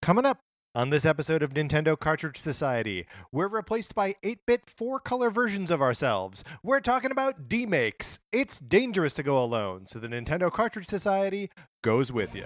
Coming up on this episode of Nintendo Cartridge Society, we're replaced by 8-bit 4-color versions of ourselves. We're talking about Demakes. It's dangerous to go alone, so the Nintendo Cartridge Society goes with you.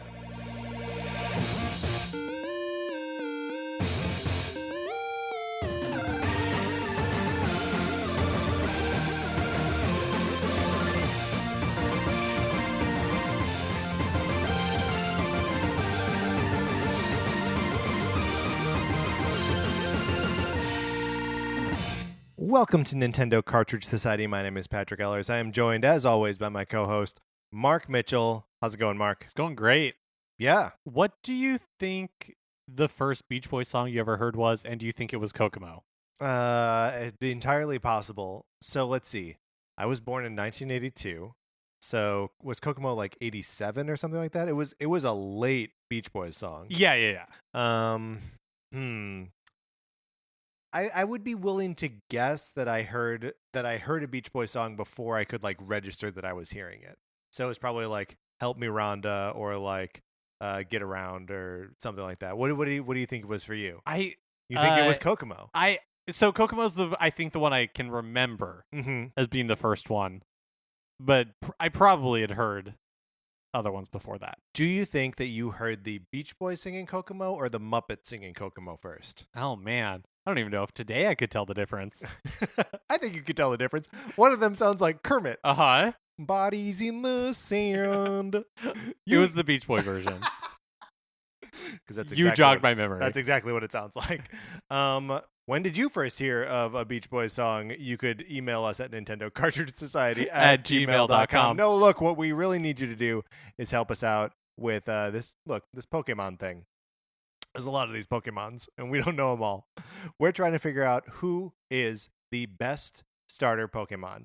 Welcome to Nintendo Cartridge Society. My name is Patrick Ellers. I am joined, as always, by my co-host, Mark Mitchell. How's it going, Mark? It's going great. Yeah. What do you think the first Beach Boys song you ever heard was, and do you think it was Kokomo? Entirely possible. So let's see. I was born in 1982. So was Kokomo like 87 or something like that? It was a late Beach Boys song. Yeah. I would be willing to guess that I heard a Beach Boys song before I could like register that I was hearing it. So it's probably like "Help Me, Rhonda" or like "Get Around" or something like that. What do you think it was for you? You think it was Kokomo? So Kokomo's I think the one I can remember as being the first one, but I probably had heard other ones before that. Do you think that you heard the Beach Boys singing Kokomo or the Muppets singing Kokomo first? Oh man. I don't even know if today I could tell the difference. I think you could tell the difference. One of them sounds like Kermit. Uh-huh. Bodies in the sand. It was the Beach Boy version. Because that's you jogged my memory. That's exactly what it sounds like. When did you first hear of a Beach Boys song? You could email us at Nintendo Cartridge Society at gmail.com. No, look, what we really need you to do is help us out with this Pokemon thing. There's a lot of these Pokemons, and we don't know them all. We're trying to figure out who is the best starter Pokemon.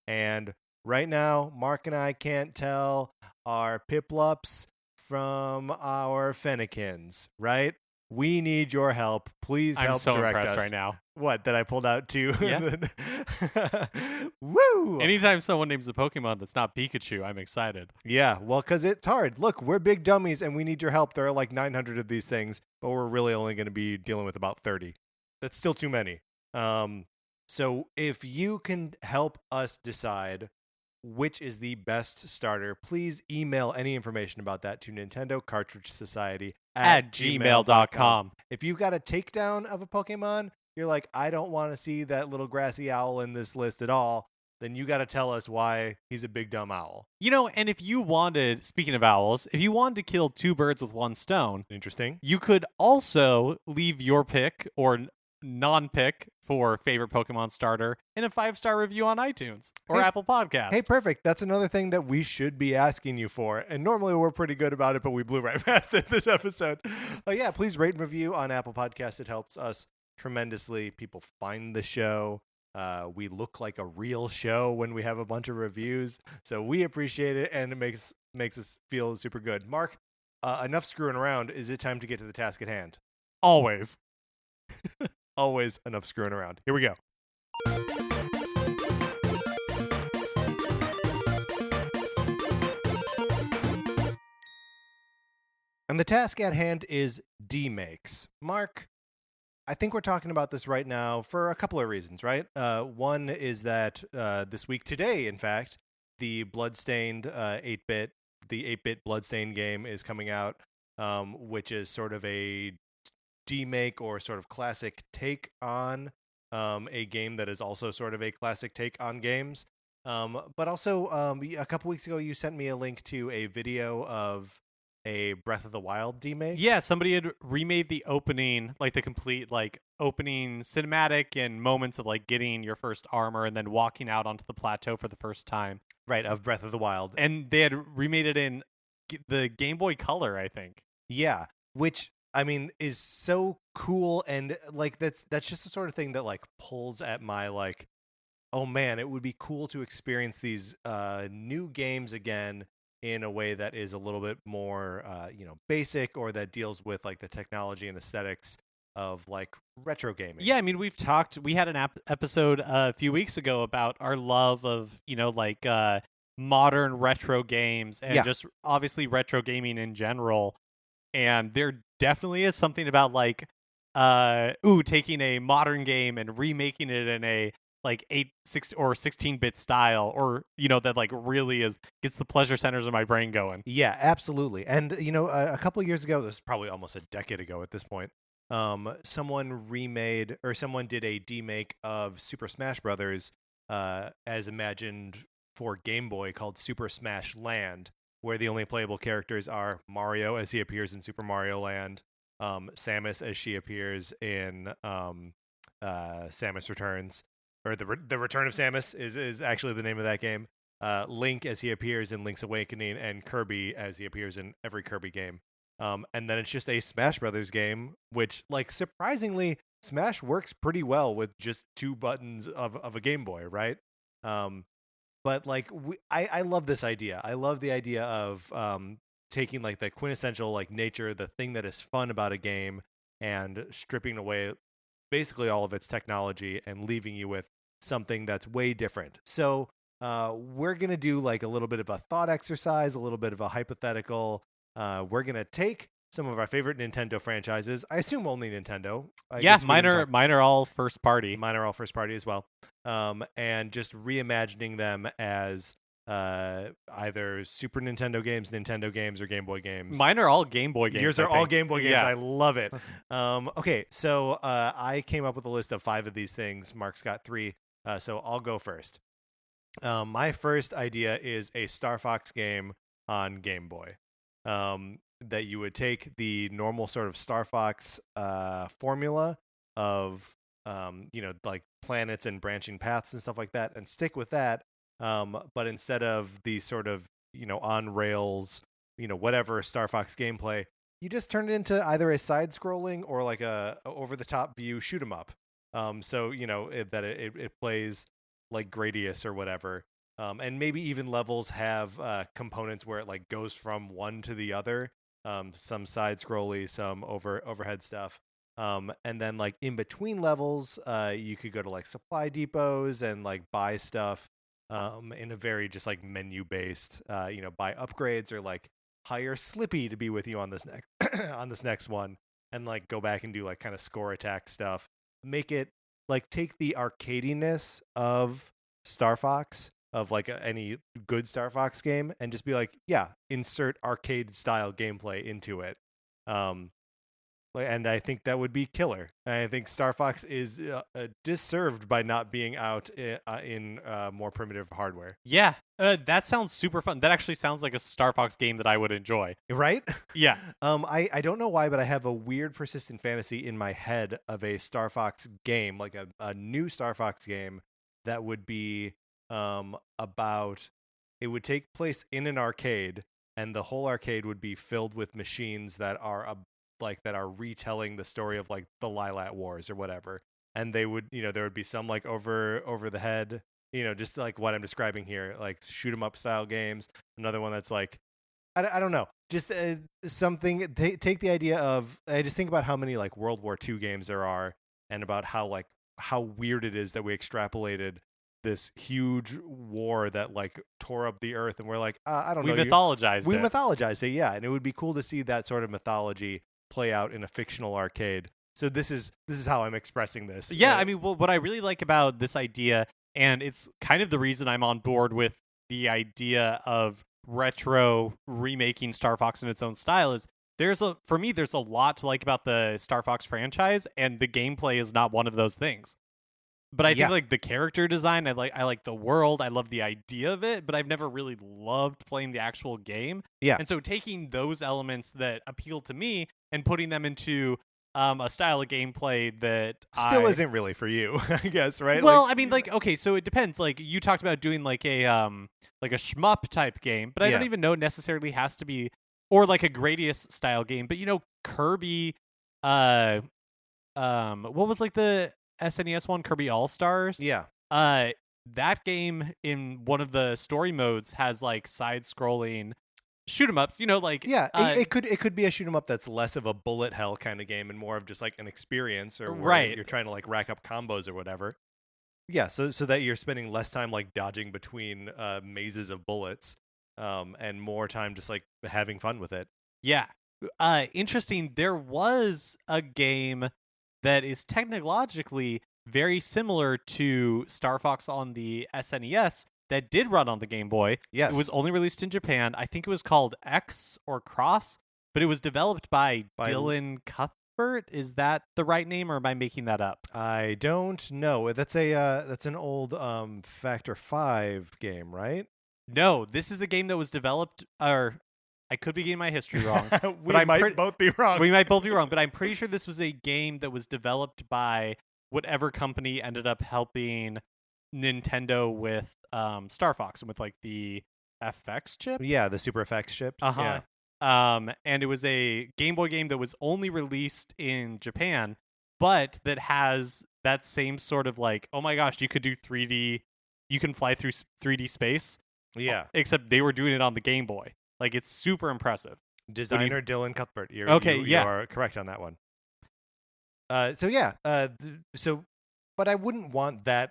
And right now, Mark and I can't tell our Piplups from our Fennekins, right? We need your help. Please help direct us. I'm so impressed right now. What, that I pulled out too? Yeah. Woo! Anytime someone names a Pokemon that's not Pikachu, I'm excited. Yeah, well, because it's hard. Look, we're big dummies and we need your help. There are like 900 of these things, but we're really only going to be dealing with about 30. That's still too many. So if you can help us decide which is the best starter, please email any information about that to Nintendo Cartridge Society at gmail.com. If you've got a takedown of a Pokemon, you're like, I don't want to see that little grassy owl in this list at all, then you got to tell us why he's a big dumb owl. You know, and if you wanted, speaking of owls, if you wanted to kill two birds with one stone, interesting, you could also leave your pick or non-pick for favorite Pokemon starter in a 5-star review on iTunes or Apple Podcasts. Hey, perfect. That's another thing that we should be asking you for. And normally we're pretty good about it, but we blew right past it this episode. Yeah, please rate and review on Apple Podcasts. It helps us tremendously. People find the show. We look like a real show when we have a bunch of reviews. So we appreciate it, and it makes us feel super good. Mark, enough screwing around. Is it time to get to the task at hand? Always. Always enough screwing around. Here we go. And the task at hand is Demakes. Mark, I think we're talking about this right now for a couple of reasons, right? One is that this week, today, in fact, the Bloodstained 8-bit, the 8-bit Bloodstained game is coming out, which is sort of a demake or sort of classic take on a game that is also sort of a classic take on games. But also, a couple weeks ago, you sent me a link to a video of a Breath of the Wild demake. Yeah, somebody had remade the opening, like the complete like opening cinematic and moments of like getting your first armor and then walking out onto the plateau for the first time. Right, of Breath of the Wild. And they had remade it in the Game Boy Color, I think. Yeah, which I mean is so cool, and like that's just the sort of thing that like pulls at my like, oh man, it would be cool to experience these new games again in a way that is a little bit more basic, or that deals with like the technology and aesthetics of like retro gaming. Yeah, I mean, we had an episode a few weeks ago about our love of, modern retro games and just obviously retro gaming in general. And there definitely is something about like taking a modern game and remaking it in a like 16-bit style, or that like really gets the pleasure centers of my brain going. Yeah, absolutely. And a couple years ago, this is probably almost a decade ago at this point, someone did a demake of Super Smash Brothers as imagined for Game Boy, called Super Smash Land, where the only playable characters are Mario as he appears in Super Mario Land, Samus as she appears in Samus Returns, or the Return of Samus is actually the name of that game. Link as he appears in Link's Awakening, and Kirby as he appears in every Kirby game. And then it's just a Smash Brothers game, which, like, surprisingly, Smash works pretty well with just 2 buttons of a Game Boy, right? But like, I love this idea. I love the idea of taking like the quintessential like nature, the thing that is fun about a game, and stripping away basically all of its technology and leaving you with something that's way different. So we're going to do like a little bit of a thought exercise, a little bit of a hypothetical. We're going to take some of our favorite Nintendo franchises. I assume only Nintendo. Mine are all first party. Mine are all first party as well. And just reimagining them as either Super Nintendo games, or Game Boy games. Mine are all Game Boy games. Yours are all Game Boy games. Yeah. I love it. Okay, so I came up with a list of 5 of these things. Mark's got 3, so I'll go first. My first idea is a Star Fox game on Game Boy. That you would take the normal sort of Star Fox formula of like planets and branching paths and stuff like that, and stick with that. But instead of the sort of on rails whatever Star Fox gameplay, you just turn it into either a side scrolling or like a over the top view shoot 'em up. So it plays like Gradius or whatever. And maybe even levels have components where it like goes from one to the other. Some side scrolly, some overhead stuff. And then like in between levels, you could go to like supply depots and like buy stuff in a very just like menu based, buy upgrades or like hire Slippy to be with you on this next on this next one, and like go back and do like kind of score attack stuff. Make it like take the arcadiness of Star Fox, of like any good Star Fox game, and just be like, yeah, insert arcade style gameplay into it. And I think that would be killer. And I think Star Fox is disserved by not being out in more primitive hardware. Yeah, that sounds super fun. That actually sounds like a Star Fox game that I would enjoy. Right? Yeah. I don't know why, but I have a weird persistent fantasy in my head of a Star Fox game, like a new Star Fox game that would be about, it would take place in an arcade, and the whole arcade would be filled with machines that are that are retelling the story of like the Lilat Wars or whatever. And they would, there would be some like over the head, just like what I'm describing here, like shoot 'em up style games. Another one that's like, I don't know, just something. Take the idea of, I just think about how many like World War II games there are, and about how weird it is that we extrapolated this huge war that like tore up the earth, and we're like, I don't know. We mythologized it, yeah. And it would be cool to see that sort of mythology play out in a fictional arcade. So this is how I'm expressing this. Yeah, I mean, well, what I really like about this idea, and it's kind of the reason I'm on board with the idea of retro remaking Star Fox in its own style, is for me there's a lot to like about the Star Fox franchise, and the gameplay is not one of those things. But I think like the character design, I like the world, I love the idea of it, but I've never really loved playing the actual game. Yeah. And so taking those elements that appeal to me and putting them into a style of gameplay that still isn't really for you, I guess, right? Well, I mean, like, okay, so it depends. Like, you talked about doing like a shmup type game, but I don't even know it necessarily has to be, or like a Gradius style game. But Kirby, what was like the SNES one, Kirby All Stars? Yeah. That game in one of the story modes has like side scrolling shoot 'em ups, it could be a shoot 'em up that's less of a bullet hell kind of game and more of just like an experience, or right, you're trying to like rack up combos or whatever. Yeah, so that you're spending less time like dodging between mazes of bullets, and more time just like having fun with it. Yeah. Interesting. There was a game that is technologically very similar to Star Fox on the SNES that did run on the Game Boy. Yes. It was only released in Japan. I think it was called X or Cross, but it was developed by Dylan Cuthbert. Is that the right name, or am I making that up? I don't know. That's an old Factor 5 game, right? No, this is a game that was developed, or I could be getting my history wrong. We might both be wrong. We might both be wrong, but I'm pretty sure this was a game that was developed by whatever company ended up helping Nintendo with Star Fox and with like the FX chip. Yeah, the Super FX chip. Yeah. And it was a Game Boy game that was only released in Japan, but that has that same sort of like, oh my gosh, you could do 3D, you can fly through 3D space. Yeah. Except they were doing it on the Game Boy. Like, it's super impressive. Designer Dylan Cuthbert. You are correct on that one. But I wouldn't want that.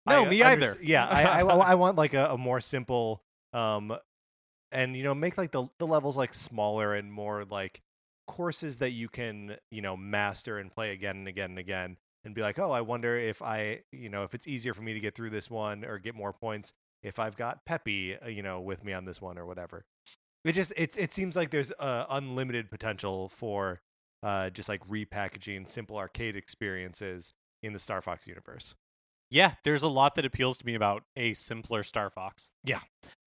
No, me either. Yeah, I want like a more simple, and make like the levels like smaller and more like courses that you can master and play again and again and again, and be like, oh, I wonder if if it's easier for me to get through this one or get more points if I've got Peppy, with me on this one or whatever. It seems like there's unlimited potential for just like repackaging simple arcade experiences in the Star Fox universe. Yeah, there's a lot that appeals to me about a simpler Star Fox. Yeah.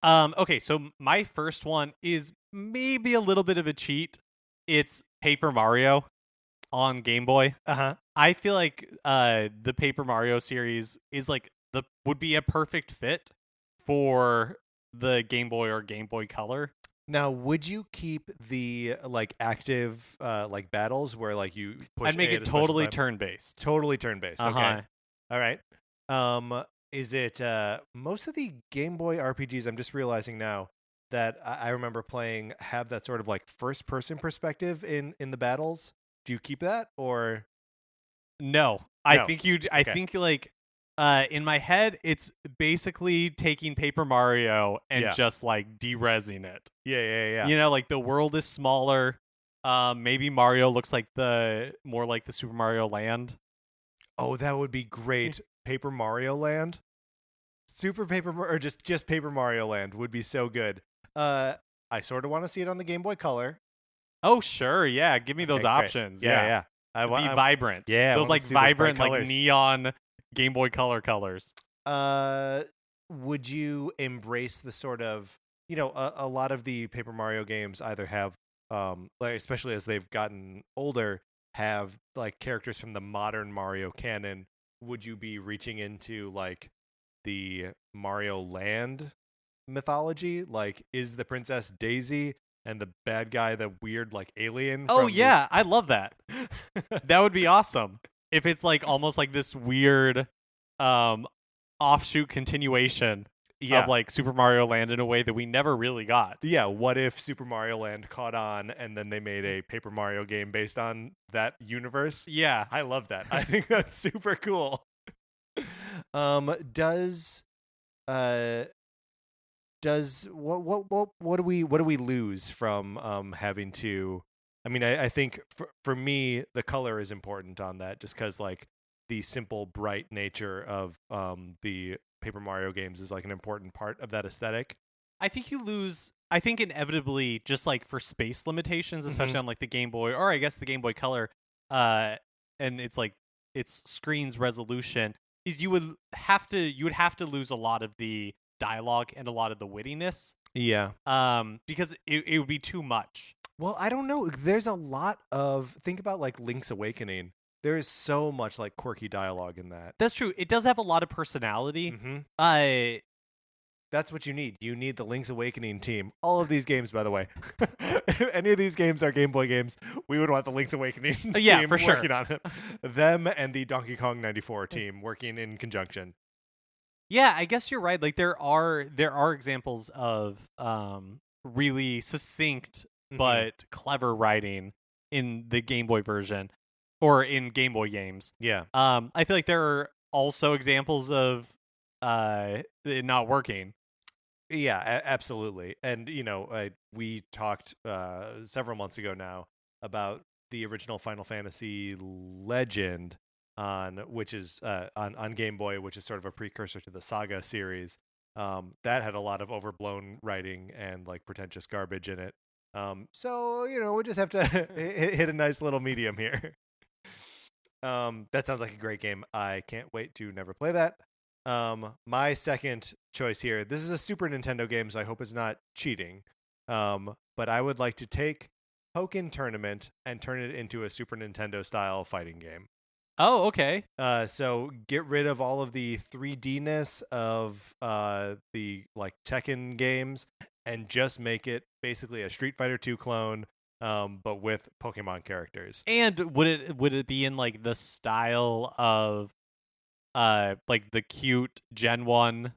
Okay, so my first one is maybe a little bit of a cheat. It's Paper Mario on Game Boy. I feel like the Paper Mario series is like would be a perfect fit for the Game Boy or Game Boy Color. Now, would you keep the like active like battles where like you push? I'd make it totally turn-based. Totally turn-based. Okay. All right. Is it most of the Game Boy RPGs? I'm just realizing now that I remember playing have that sort of like first-person perspective in the battles. Do you keep that or? No. I think you. I think like. In my head, it's basically taking Paper Mario and just like de-resing it. Yeah. Like the world is smaller. Maybe Mario looks like more like the Super Mario Land. Oh, that would be great. Paper Mario Land, or just Paper Mario Land would be so good. I sort of want to see it on the Game Boy Color. Oh sure, yeah. Give me those options. Great. Yeah. I want vibrant. Yeah, those like vibrant, like neon Game Boy Color colors. Would you embrace the sort of a lot of the Paper Mario games either have like especially as they've gotten older have like characters from the modern Mario canon? Would you be reaching into like the Mario Land mythology? Like, is the princess Daisy and the bad guy the weird like alien? Oh yeah, I love that. That would be awesome. If it's like almost like this weird offshoot continuation of like Super Mario Land in a way that we never really got. Yeah, what if Super Mario Land caught on and then they made a Paper Mario game based on that universe? Yeah. I love that. I think that's super cool. Does what do we lose from having to? I mean, I think for me the color is important on that, just because like the simple bright nature of the Paper Mario games is like an important part of that aesthetic. I think you lose. I think inevitably, just like for space limitations, especially on like the Game Boy, or I guess the Game Boy Color, and it's like its screen's resolution, is you would have to lose a lot of the dialogue and a lot of the wittiness. Yeah. Because it would be too much. Well, I don't know. There's a lot of think about like Link's Awakening. There is so much like quirky dialogue in that. That's true. It does have a lot of personality. That's what you need. You need the Link's Awakening team. All of these games, by the way. If any of these games are Game Boy games, we would want the Link's Awakening team for sure. working on it. Them and the Donkey Kong 94 team working in conjunction. Yeah, I guess you're right. Like there are examples of really succinct but clever writing in the Game Boy version or in Game Boy games. Yeah. I feel like there are also examples of it not working. Yeah, absolutely. And we talked several months ago now about the original Final Fantasy Legend which is on Game Boy, which is sort of a precursor to the Saga series. That had a lot of overblown writing and like pretentious garbage in it. So we just have to hit a nice little medium here. That sounds like a great game. I can't wait to never play that. My second choice here. This is a Super Nintendo game, so I hope it's not cheating. But I would like to take Pokken Tournament and turn it into a Super Nintendo style fighting game. Oh, okay. So get rid of all of the 3D-ness of the like Tekken games and just make it basically a Street Fighter 2 clone, but with Pokemon characters. And would it be in like the style of like the cute Gen 1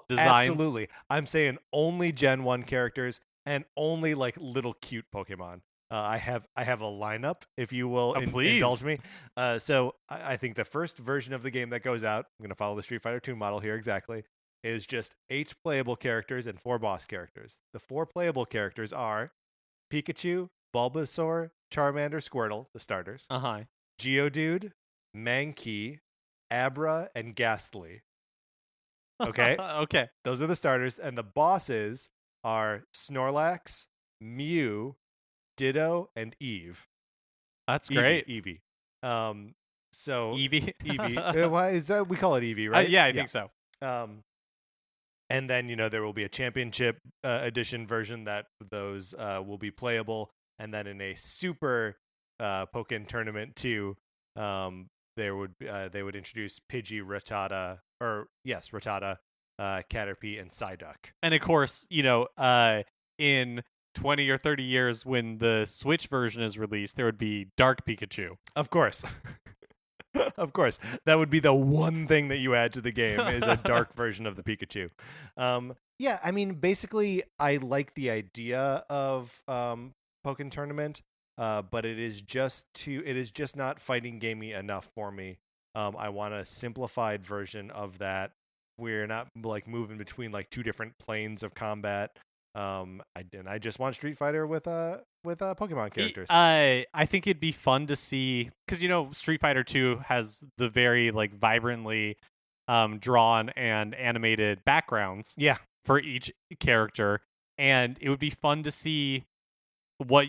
designs? Absolutely. I'm saying only Gen 1 characters and only like little cute Pokemon. I have a lineup, if you will, indulge me. So I think the first version of the game that goes out, I'm going to follow the Street Fighter 2 model here exactly, is just 8 playable characters and 4 boss characters. The 4 playable characters are Pikachu, Bulbasaur, Charmander, Squirtle, the starters. Geodude, Mankey, Abra, and Ghastly. Okay? Okay. Those are the starters. And the bosses are Snorlax, Mew, Ditto, and Eve. That's great. Eevee. So Eevee. Why is that? We call it Eevee, right? Yeah, I think so. And then there will be a championship edition version that those will be playable, and then in a super Pokken tournament too, they would introduce Pidgey, Rattata, Caterpie, and Psyduck. And of course, in 20 or 30 years when the Switch version is released, there would be Dark Pikachu. Of course. Of course. That would be the one thing that you add to the game is a dark version of the Pikachu. Yeah, I mean, basically, I like the idea of Pokken Tournament, but it is just not fighting gamey enough for me. I want a simplified version of that. We're not like moving between like 2 different planes of combat. I just want Street Fighter with Pokemon characters. I think it'd be fun to see because Street Fighter 2 has the very like vibrantly drawn and animated backgrounds. Yeah. For each character, and it would be fun to see what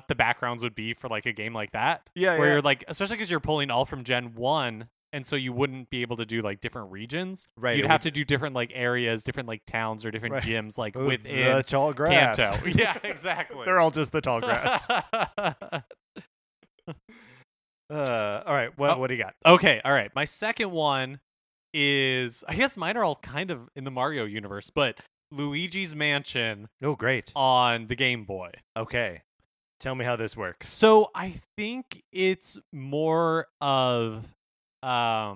the backgrounds would be for like a game like that. Yeah. Where you're like, especially because you're pulling all from Gen 1. And so you wouldn't be able to do like different regions. Right. You'd have to do different like areas, different like towns or different gyms like within the tall grass. Kanto. Yeah, exactly. They're all just the tall grass. All right. What do you got? Okay. All right. My second one is, I guess mine are all kind of in the Mario universe, but Luigi's Mansion. Oh, great. On the Game Boy. Okay. Tell me how this works. So I think it's more of are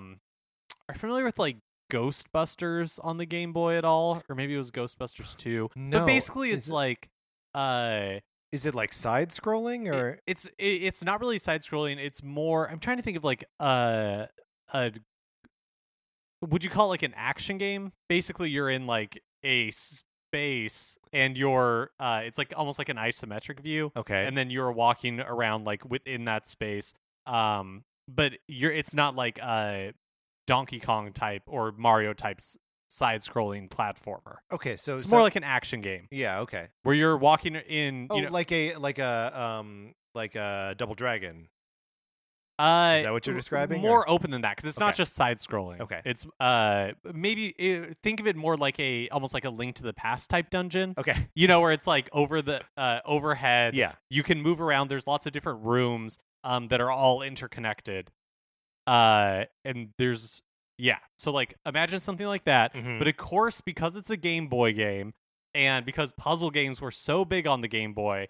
you familiar with like Ghostbusters on the Game Boy at all? Or maybe it was Ghostbusters 2. No. But basically it's like is it like side scrolling or it's not really side scrolling. It's more, I'm trying to think of like would you call it like an action game? Basically you're in like a space and you're it's like almost like an isometric view. Okay. And then you're walking around like within that space. But it's not like a Donkey Kong type or Mario type side-scrolling platformer. Okay, so it's more like an action game. Yeah, okay. Where you're walking in, like a Double Dragon. Is that what you're describing? More open than that because it's not just side-scrolling. Okay, it's maybe think of it more like almost like a Link to the Past type dungeon. Okay, where it's like over the overhead. Yeah, you can move around. There's lots of different rooms that are all interconnected. And there's so like imagine something like that. Mm-hmm. But of course, because it's a Game Boy game, and because puzzle games were so big on the Game Boy,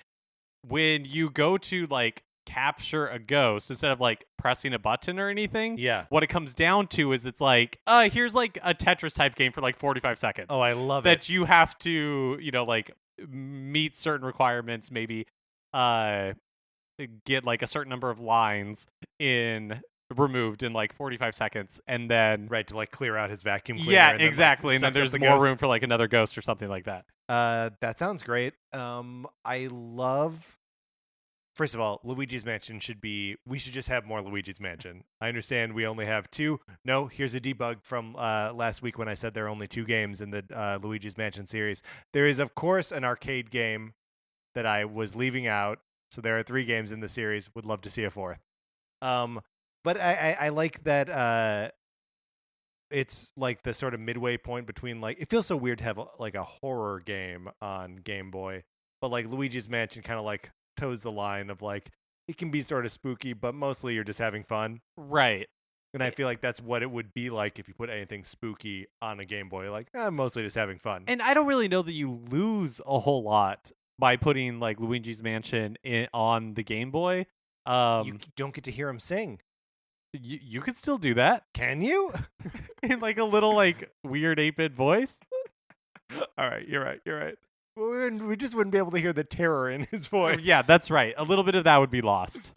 when you go to like capture a ghost instead of like pressing a button or anything, what it comes down to is it's like here's like a Tetris type game for like 45 seconds. Oh, I love it. That you have to like meet certain requirements, maybe get like a certain number of lines in removed in like 45 seconds, and then Right, to like clear out his vacuum cleaner. yeah, and then, exactly, like, and then sucks up there's the more ghost. room for like another ghost or something like that. That sounds great. I love. First of all, Luigi's Mansion we should just have more Luigi's Mansion. I understand we only have 2. No, here's a debug from last week when I said there are only 2 games in the Luigi's Mansion series. There is, of course, an arcade game that I was leaving out. So there are 3 games in the series. Would love to see a 4th. But I like that it's like the sort of midway point between, like, it feels so weird to have like a horror game on Game Boy, but like Luigi's Mansion kind of like toes the line of like it can be sort of spooky, but mostly you're just having fun. Right. And I feel like that's what it would be like if you put anything spooky on a Game Boy. Like, mostly just having fun. And I don't really know that you lose a whole lot by putting like Luigi's Mansion on the Game Boy. You don't get to hear him sing. You could still do that. Can you? In like a little like weird 8-bit voice. All right, you're right. We just wouldn't be able to hear the terror in his voice. Yeah, that's right. A little bit of that would be lost.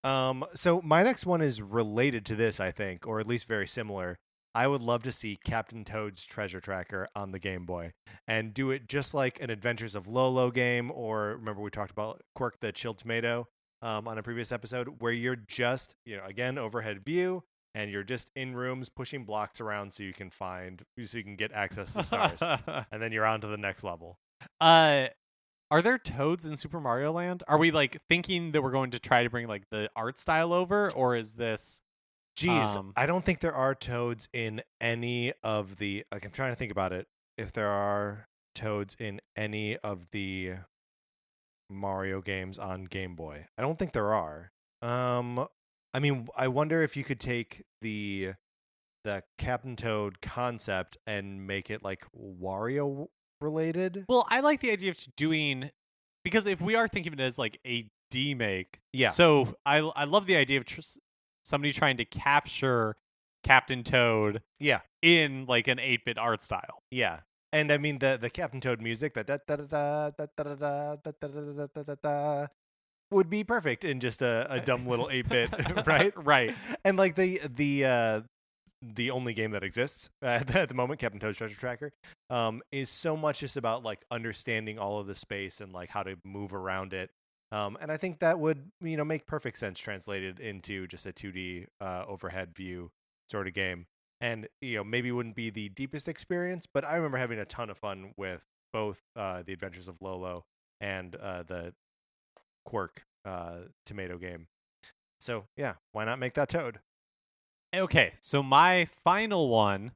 So my next one is related to this, I think, or at least very similar. I would love to see Captain Toad's Treasure Tracker on the Game Boy and do it just like an Adventures of Lolo game, or remember we talked about Quirk the Chilled Tomato on a previous episode, where you're just, again, overhead view, and you're just in rooms pushing blocks around so you can get access to stars, and then you're on to the next level. Are there toads in Super Mario Land? Are we like thinking that we're going to try to bring like the art style over, or is this? Jeez, I don't think there are toads in any of the. Like, I'm trying to think about it. If there are toads in any of the Mario games on Game Boy, I don't think there are. I mean, I wonder if you could take the Captain Toad concept and make it like Wario related. Well, I like the idea of doing, because if we are thinking of it as like a demake, yeah. So I love the idea of somebody trying to capture Captain Toad, yeah, in like an 8-bit art style. Yeah, and I mean the Captain Toad music would be perfect in just a dumb little 8-bit, right? Right. And like the only game that exists at the moment, Captain Toad's Treasure Tracker, is so much just about like understanding all of the space and like how to move around it. And I think that would, make perfect sense translated into just a 2D overhead view sort of game. And, maybe wouldn't be the deepest experience, but I remember having a ton of fun with both The Adventures of Lolo and the Quirk tomato game. So, yeah, why not make that Toad? Okay, so my final one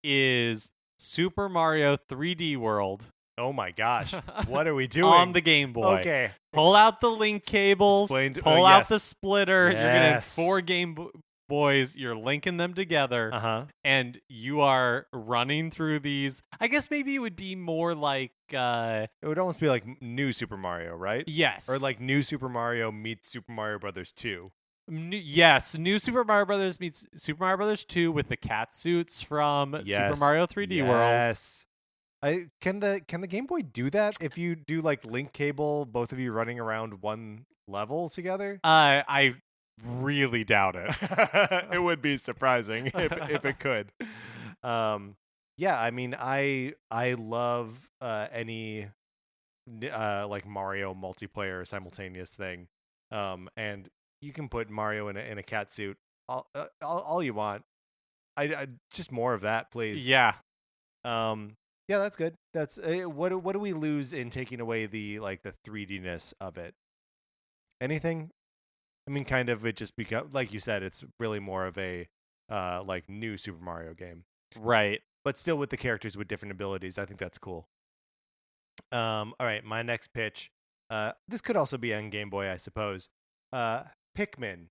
is Super Mario 3D World. Oh my gosh, what are we doing? On the Game Boy. Okay. Pull out the link cables, pull out the splitter. Yes. You're going to have 4 Game Boys. You're linking them together. And you are running through these. I guess maybe it would be more like... it would almost be like New Super Mario, right? Yes. Or like New Super Mario meets Super Mario Brothers 2. Yes, New Super Mario Brothers meets Super Mario Brothers 2 with the cat suits from Super Mario 3D World. Yes. Can the Game Boy do that if you do like link cable, both of you running around one level together? I really doubt it. It would be surprising if it could. Yeah, I mean, I love any like Mario multiplayer simultaneous thing, and you can put Mario in a cat suit all you want. I just more of that, please. Yeah. Yeah, that's good. That's what do we lose in taking away the 3D-ness of it? Anything? I mean, kind of, it just becomes, like you said, it's really more of a like new Super Mario game. Right. But still with the characters with different abilities. I think that's cool. All right, my next pitch. This could also be on Game Boy, I suppose. Pikmin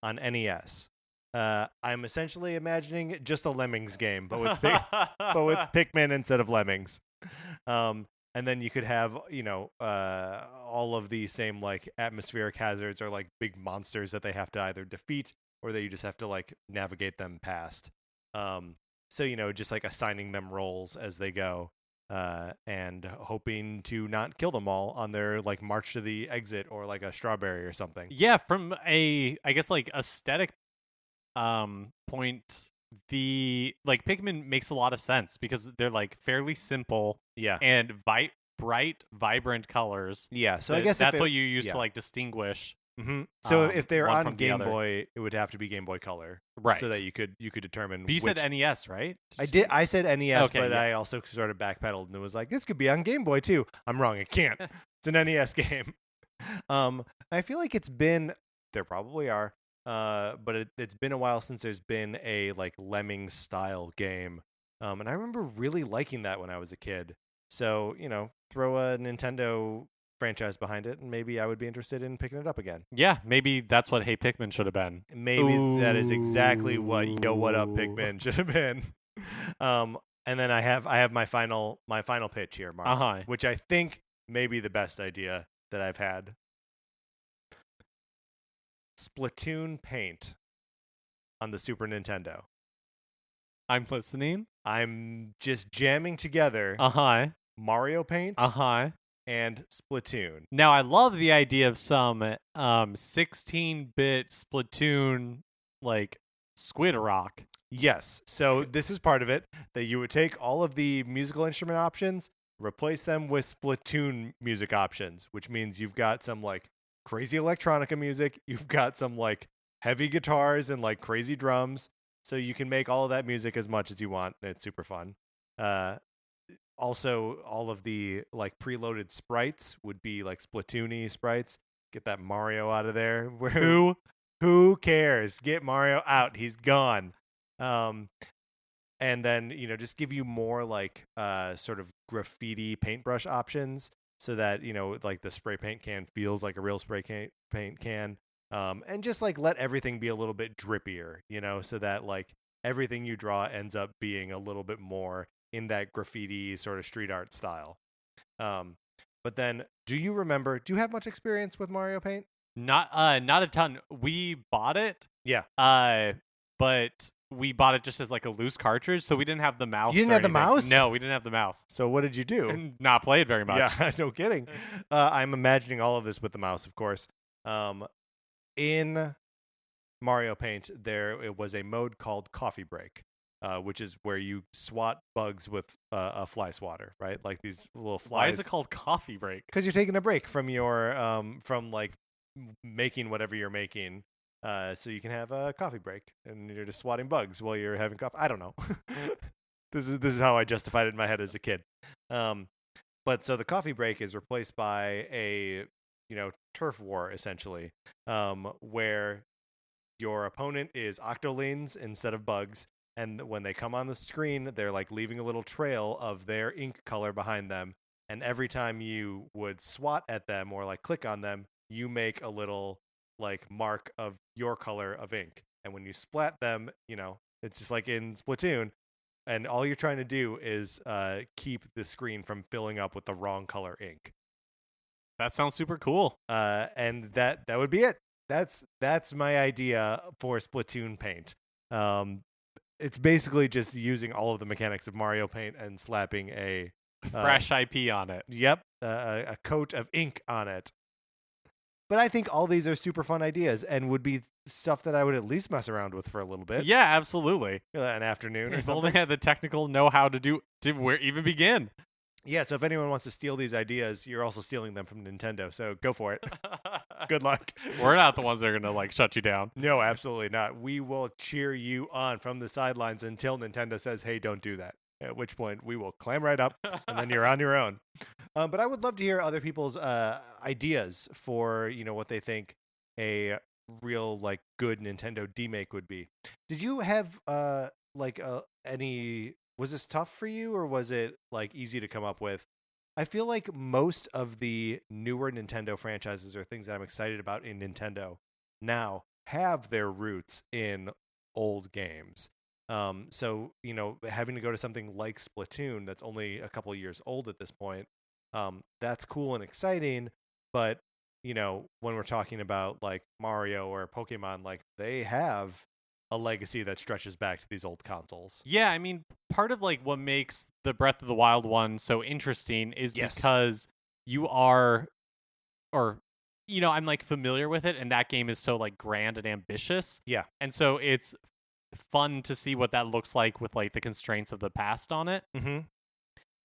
on NES. I'm essentially imagining just a Lemmings game, but with Pikmin instead of Lemmings. And then you could have, all of the same like atmospheric hazards or like big monsters that they have to either defeat or that you just have to like navigate them past. So, just like assigning them roles as they go, and hoping to not kill them all on their like march to the exit or like a strawberry or something. Yeah, from a, I guess, like aesthetic point, the like Pikmin makes a lot of sense because they're like fairly simple Yeah. and bright, vibrant colors. Yeah. So I guess that's what you use yeah. to like distinguish. So if they're one on from the Game other. Boy, it would have to be Game Boy Color, Right? So that you could determine. But you which... said NES, right? I did. I said NES, Okay, but yeah. I also sort of backpedaled and it was like, this could be on Game Boy too. I'm wrong. It can't. It's an NES game. I feel like it's been. There probably are. But it's been a while since there's been a like Lemmings style game. And I remember really liking that when I was a kid. So throw a Nintendo franchise behind it, and maybe I would be interested in picking it up again. Yeah, maybe that's what Hey Pikmin should have been. Maybe that is exactly what Yo What Up Pikmin should have been. And then I have my final pitch here, Mark, which I think may be the best idea that I've had. Splatoon paint on the Super Nintendo. I'm listening. I'm just jamming together Mario Paint and Splatoon. Now, I love the idea of some 16-bit Splatoon, like, Squid Rock. Yes. So this is part of it, that you would take all of the musical instrument options, replace them with Splatoon music options, which means you've got some, like, crazy electronica music. You've got some, like, heavy guitars and, like, crazy drums. So you can make all of that music as much as you want, and it's super fun. Also, all of the like preloaded sprites would be like Splatoon-y sprites. Get that Mario out of there. Who cares? Get Mario out. He's gone. And then just give you more like sort of graffiti paintbrush options, so that like the spray paint can feels like a real spray paint can. And just like let everything be a little bit drippier, so that like everything you draw ends up being a little bit more in that graffiti sort of street art style. But then, do you have much experience with Mario Paint? Not a ton. We bought it. Yeah. But we bought it just as like a loose cartridge, so we didn't have the mouse. You didn't have the mouse? No, we didn't have the mouse. So what did you do? And not play it very much. Yeah, no kidding. I'm imagining all of this with the mouse, of course. In Mario Paint, it was a mode called Coffee Break, which is where you swat bugs with a fly swatter, right? Like these little flies. Why is it called Coffee Break? Because you're taking a break from your from like making whatever you're making, so you can have a coffee break, and you're just swatting bugs while you're having coffee. I don't know. This is how I justified it in my head as a kid. But so the coffee break is replaced by a turf war, essentially, where your opponent is octolings instead of bugs, and when they come on the screen, they're like leaving a little trail of their ink color behind them, and every time you would swat at them or like click on them, you make a little like mark of your color of ink, and when you splat them, it's just like in Splatoon, and all you're trying to do is keep the screen from filling up with the wrong color ink. That sounds super cool. And that would be it. That's my idea for Splatoon Paint. It's basically just using all of the mechanics of Mario Paint and slapping a fresh IP on it. Yep, a coat of ink on it. But I think all these are super fun ideas and would be stuff that I would at least mess around with for a little bit. Yeah, absolutely. An afternoon. If only had the technical know-how to where even begin. Yeah, so if anyone wants to steal these ideas, you're also stealing them from Nintendo, so go for it. Good luck. We're not the ones that are going to, like, shut you down. No, absolutely not. We will cheer you on from the sidelines until Nintendo says, hey, don't do that. At which point, we will clam right up, and then you're on your own. But I would love to hear other people's ideas for, what they think a real, like, good Nintendo demake would be. Did you have, any... Was this tough for you, or was it like easy to come up with? I feel like most of the newer Nintendo franchises or things that I'm excited about in Nintendo now have their roots in old games. So, having to go to something like Splatoon that's only a couple years old at this point, that's cool and exciting. But, when we're talking about like Mario or Pokemon, like they have a legacy that stretches back to these old consoles. Yeah, I mean, part of like what makes the Breath of the Wild one so interesting is because you are, or I'm like familiar with it, and that game is so like grand and ambitious. Yeah. And so it's fun to see what that looks like with like the constraints of the past on it. Mm-hmm.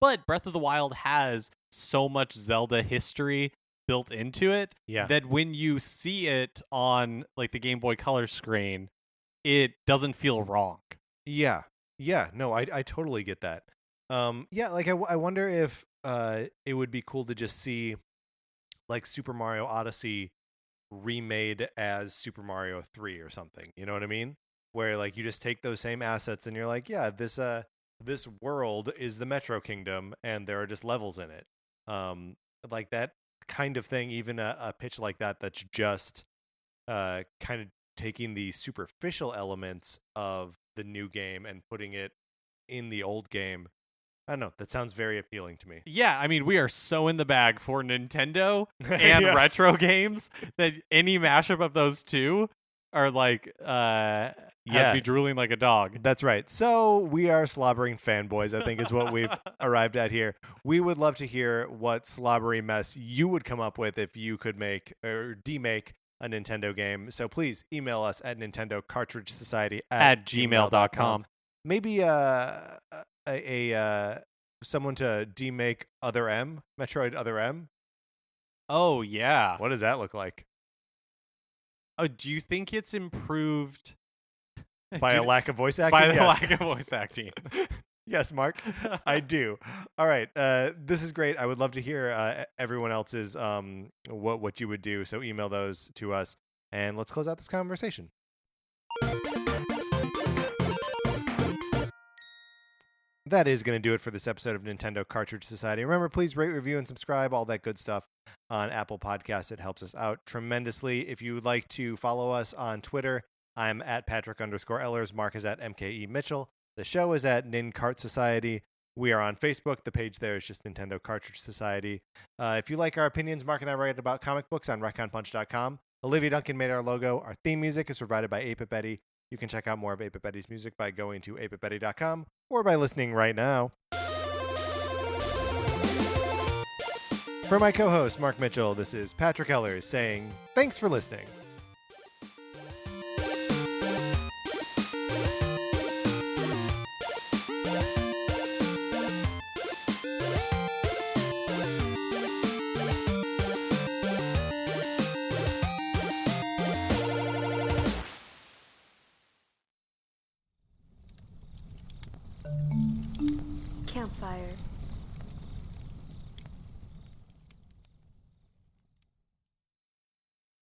But Breath of the Wild has so much Zelda history built into it that when you see it on like the Game Boy Color screen, it doesn't feel wrong. Yeah. No, I totally get that. Like I wonder if it would be cool to just see like Super Mario Odyssey remade as Super Mario 3 or something. You know what I mean? Where like you just take those same assets and you're like, yeah, this world is the Metro Kingdom and there are just levels in it. Like that kind of thing, even a pitch like that's just kind of taking the superficial elements of the new game and putting it in the old game. I don't know. That sounds very appealing to me. Yeah, I mean, we are so in the bag for Nintendo and retro games that any mashup of those two are like, has me drooling like a dog. That's right. So we are slobbering fanboys, I think is what we've arrived at here. We would love to hear what slobbery mess you would come up with if you could make or demake a Nintendo game. So please email us at Nintendo Cartridge Society at gmail.com. Maybe someone to demake Other M, Metroid Other M. Oh yeah. What does that look like? Oh, do you think it's improved by a lack of voice acting? By the lack of voice acting. Yes, Mark, I do. All right, this is great. I would love to hear everyone else's what you would do. So email those to us, and let's close out this conversation. That is going to do it for this episode of Nintendo Cartridge Society. Remember, please rate, review, and subscribe, all that good stuff on Apple Podcasts. It helps us out tremendously. If you would like to follow us on Twitter, I'm at Patrick_Ellers. Mark is at MKE Mitchell. The show is at NinCart Society. We are on Facebook. The page there is just Nintendo Cartridge Society. If you like our opinions, Mark and I write about comic books on ReckonPunch.com. Olivia Duncan made our logo. Our theme music is provided by 8-Bit Betty. You can check out more of 8-Bit Betty's music by going to 8bitbetty.com or by listening right now. For my co-host, Mark Mitchell, this is Patrick Ellers saying thanks for listening. Campfire.